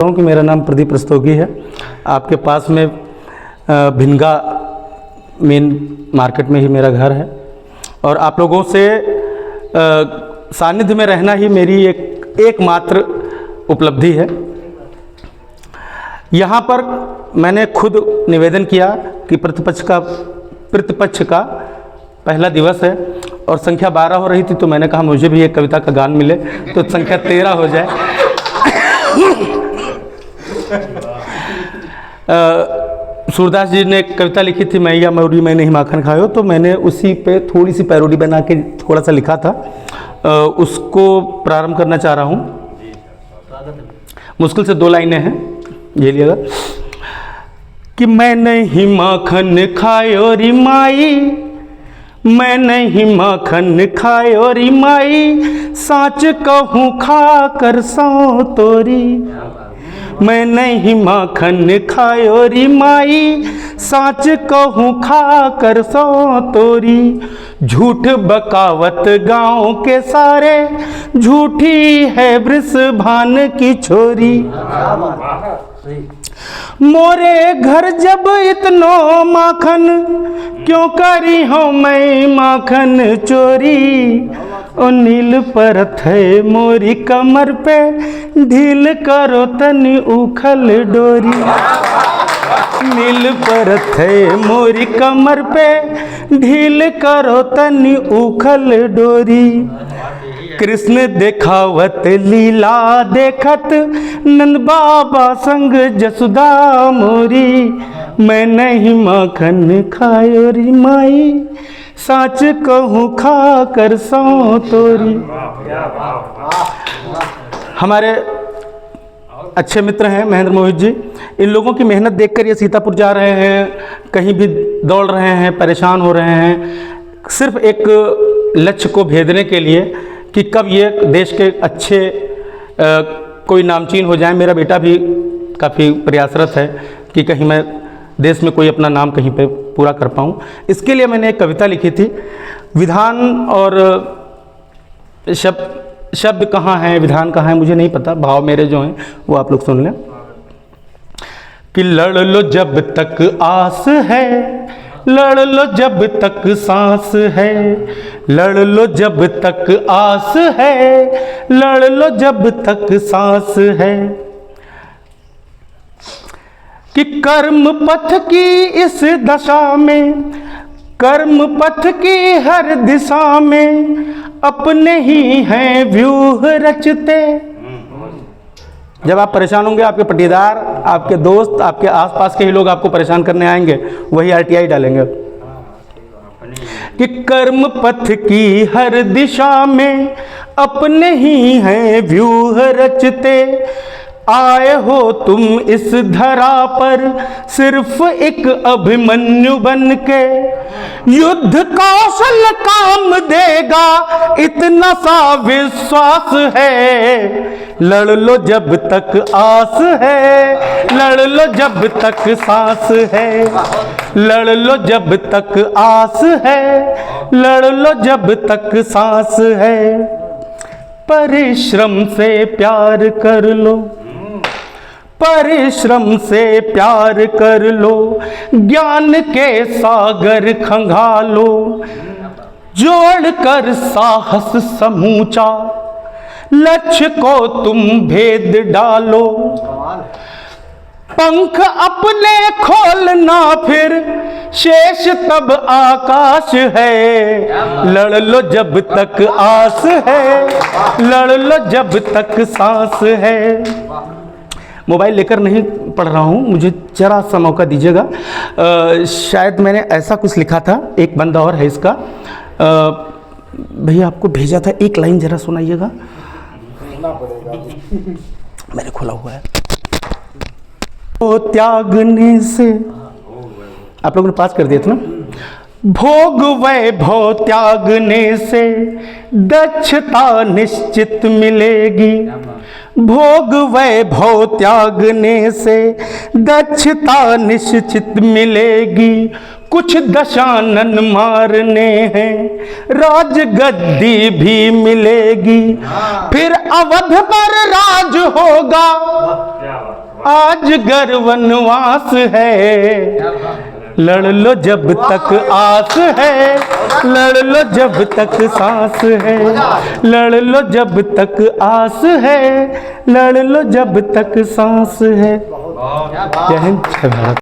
कि मेरा नाम प्रदीप रस्तोगी है। आपके पास में भिनगा मेन मार्केट में ही मेरा घर है और आप लोगों से सानिध्य में रहना ही मेरी एकमात्र उपलब्धि है। यहाँ पर मैंने खुद निवेदन किया कि प्रतिपक्ष का पहला दिवस है और संख्या 12 हो रही थी, तो मैंने कहा मुझे भी एक कविता का गान मिले तो संख्या 13 हो जाए। सूरदास जी ने एक कविता लिखी थी, मैया मयूरी मैंने ही माखन खायो, तो मैंने उसी पे थोड़ी सी पैरोडी बना के थोड़ा सा लिखा था, उसको प्रारंभ करना चाह रहा हूँ। मुश्किल से 2 लाइनें हैं, ये लिएगा कि मैं नहीं माखन खायो री माई, मैं नहीं माखन खायो री माई, साच कहूँ खा कर सौ तोरी। मैं नहीं माखन खायो री माई, साच कहूँ खा कर सौ तोरी। झूठ बकावत गाँव के सारे, झूठी है वृषभान की छोरी। मोरे घर जब इतनो माखन, क्यों करी हो मैं माखन चोरी। ओ नील परत है मोरी कमर पे, ढील करो तनी उखल डोरी। नील परत है मोरी कमर पे, ढील करो तनी उखल डोरी। कृष्ण देखावत लीला देखत, नंद बाबा संग जसुदा मोरी। मैं नहीं माखन खायो री माई, साच कहूँ खा कर सौ तोरी। हमारे अच्छे मित्र हैं महेंद्र मोहित जी, इन लोगों की मेहनत देखकर ये सीतापुर जा रहे हैं, कहीं भी दौड़ रहे हैं, परेशान हो रहे हैं, सिर्फ एक लक्ष्य को भेदने के लिए कि कब ये देश के अच्छे कोई नामचीन हो जाए। मेरा बेटा भी काफ़ी प्रयासरत है कि कहीं मैं देश में कोई अपना नाम कहीं पे पूरा कर पाऊँ। इसके लिए मैंने एक कविता लिखी थी। विधान और शब्द कहाँ हैं, विधान कहाँ है, मुझे नहीं पता, भाव मेरे जो हैं वो आप लोग सुन लें। कि लड़ लो जब तक आस है, लड़ लो जब तक सांस है, लड़ लो जब तक आस है, लड़ लो जब तक सांस है। कि कर्म पथ की इस दशा में, कर्म पथ की हर दिशा में, अपने ही हैं व्यूह रचते। जब आप परेशान होंगे, आपके पटीदार, आपके दोस्त, आपके आसपास के ही लोग आपको परेशान करने आएंगे, वही RTI डालेंगे कि कर्म पथ की हर दिशा में, अपने ही हैं व्यूह रचते। आए हो तुम इस धरा पर सिर्फ एक अभिमन्यु बन के, युद्ध कौशल काम देगा इतना सा विश्वास है। लड़ लो जब तक आस है, लड़ लो जब तक सांस है, लड़ लो जब तक आस है, लड़ लो जब तक सांस है। परिश्रम से प्यार कर लो, परिश्रम से प्यार कर लो, ज्ञान के सागर खंगालो। जोड़ कर साहस समूचा, लक्ष्य को तुम भेद डालो। पंख अपने खोलना फिर, शेष तब आकाश है। लड़ लो जब तक आस है, लड़ लो जब तक सांस है। मोबाइल लेकर नहीं पढ़ रहा हूँ, मुझे जरा सा मौका दीजिएगा। शायद मैंने ऐसा कुछ लिखा था, एक बंदा और है इसका। भैया आपको भेजा था, एक लाइन जरा सुनाइएगा। मैंने खोला हुआ है। वो त्यागने से, आप लोगों ने पास कर दिया था ना। भोग वैभव त्यागने से दक्षता निश्चित मिलेगी। भोग वैभव त्यागने से दक्षता निश्चित मिलेगी। कुछ दशानन मारने हैं, राज गद्दी भी मिलेगी, फिर अवध पर राज होगा, आज गर वनवास है। लड़ लो जब तक आस है, लड़ लो जब तक सांस है, लड़ लो जब तक आस है, लड़ लो जब तक सांस है। जय हिंद, जय भारत।